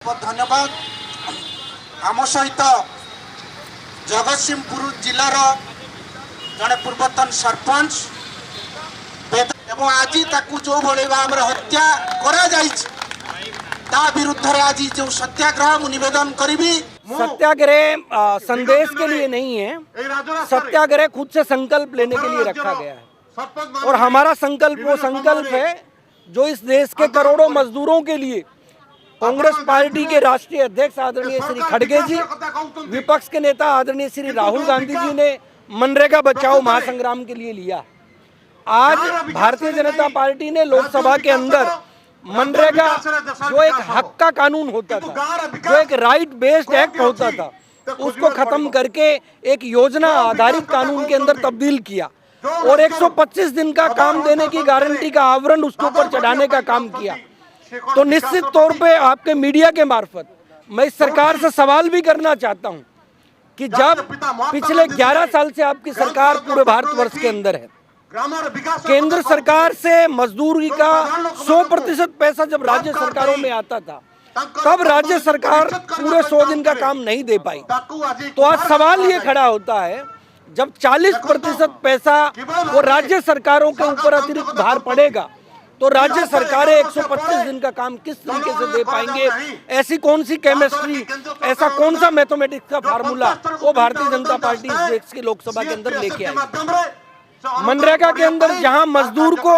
बहुत धन्यवाद। आम सहित जगतसिंहपुर जिलार जड़े पूर्वतन सरपंच आज जो भाई भाव हत्या विरुद्ध आज जो सत्याग्रह मु निवेदन करी। सत्याग्रह संदेश के लिए नहीं है, सत्याग्रह खुद से संकल्प लेने के लिए रखा गया है और हमारा संकल्प वो संकल्प है जो इस देश के करोड़ों मजदूरों के लिए कांग्रेस पार्टी के राष्ट्रीय अध्यक्ष आदरणीय श्री खड़गे जी, विपक्ष के नेता आदरणीय श्री राहुल गांधी जी ने मनरेगा बचाओ महासंग्राम के लिए लिया। आज भारतीय जनता पार्टी ने लोकसभा के अंदर मनरेगा जो एक हक का कानून होता था, जो एक राइट बेस्ड एक्ट होता था, उसको खत्म करके एक योजना आधारित कानून के अंदर तब्दील किया और 125 दिन का काम देने की गारंटी का आवरण उसके ऊपर चढ़ाने का काम किया। तो निश्चित तौर पे आपके मीडिया के मार्फत मैं इस सरकार से सवाल भी करना चाहता हूं कि जब पिछले 11 साल से आपकी सरकार पूरे भारतवर्ष के अंदर है, केंद्र सरकार से मजदूरी का 100% पैसा जब राज्य सरकारों में आता था, तब राज्य सरकार पूरे 100 दिन का काम नहीं दे पाई। तो आज सवाल ये खड़ा होता है, जब 40% पैसा वो राज्य सरकारों के ऊपर अतिरिक्त भार पड़ेगा तो राज्य सरकारें 125 दिन का काम किस तरीके से दे पाएंगे? ऐसी कौन सी केमिस्ट्री, ऐसा कौन सा मैथमेटिक्स का फार्मूला वो भारतीय जनता पार्टी इस देश की लोकसभा के अंदर लेके आई? मनरेगा के अंदर जहां मजदूर को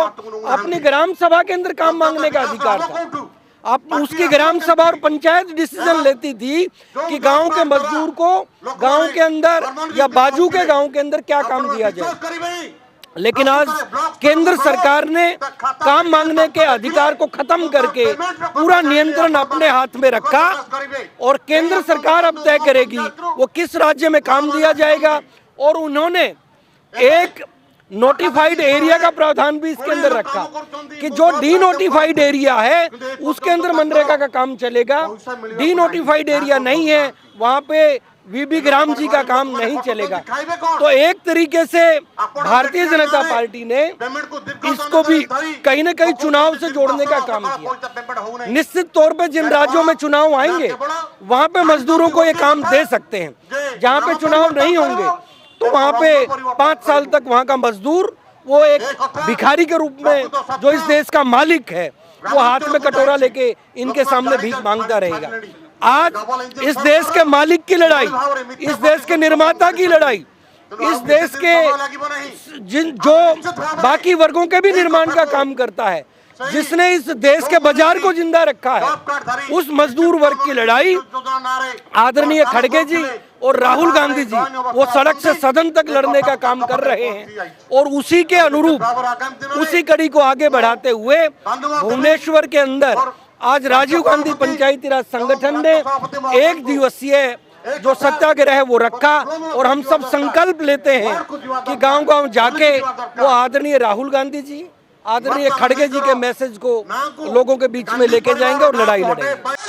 अपनी ग्राम सभा के अंदर काम मांगने का अधिकार था, आप उसकी ग्राम सभा और पंचायत डिसीजन लेती थी कि गांव के मजदूर को गांव के अंदर या बाजू के गांव के अंदर क्या काम दिया जाए। लेकिन आज केंद्र सरकार ने काम मांगने के अधिकार को खत्म करके पूरा नियंत्रण अपने हाथ में रखा और केंद्र सरकार अब तय करेगी वो किस राज्य में काम दिया जाएगा। और उन्होंने एक नोटिफाइड एरिया का प्रावधान भी इसके अंदर रखा कि जो डी नोटिफाइड एरिया है उसके अंदर मनरेगा का काम चलेगा, डी नोटिफाइड एरिया नहीं है वहां पे वीबी ग्राम जी का काम नहीं चलेगा। तो एक तरीके से भारतीय जनता पार्टी ने इसको भी कहीं ना कहीं चुनाव से जोड़ने का काम किया। निश्चित तौर पे जिन राज्यों में चुनाव आएंगे वहां पे मजदूरों को ये काम दे सकते हैं, जहां पे चुनाव नहीं होंगे तो वहां पे 5 साल तक वहां का मजदूर वो एक भिखारी के रूप में जो इस देश का मालिक है वो हाथ में कटोरा लेके इनके सामने भीख मांगता रहेगा। आज इस देश के मालिक की लड़ाई, इस देश के निर्माता की लड़ाई, इस देश के जो बाकी वर्गों के भी निर्माण का काम करता है, जिसने इस देश के बाजार को जिंदा रखा है, उस मजदूर वर्ग की लड़ाई आदरणीय खड़गे जी और राहुल गांधी जी वो सड़क से सदन तक लड़ने का काम कर रहे हैं। और उसी के अनुरूप उसी कड़ी को आगे बढ़ाते हुए भुवनेश्वर के अंदर आज राजीव गांधी पंचायती राज संगठन ने 1 दिवसीय जो सत्याग्रह है वो रखा और हम सब संकल्प लेते हैं कि गांव-गांव जाके वो आदरणीय राहुल गांधी जी, आदरणीय खड़गे जी के मैसेज को लोगों के बीच में लेके जाएंगे और लड़ाई लड़ेंगे।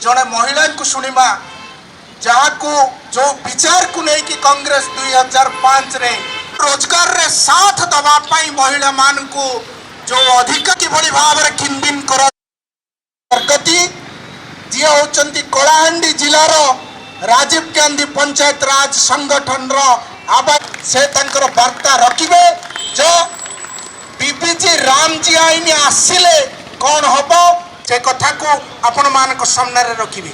जड़े महिला को शुणा जहाँ को जो विचार को नहीं कि कांग्रेस 2005 रे रोजगार रे साथ दवा पाई महिला मान को जो अधिक किभली भाव रे खिनबिन कर प्रगति जी होचंती कलाहांडी जिलार राजीव गांधी पंचायत राज संगठन रो आबाद से तंकर वार्ता रखिबे जो बीपीजी राम जी आईन आसिले कौन हबो से कथा को आपण मान को सामने रखिबे।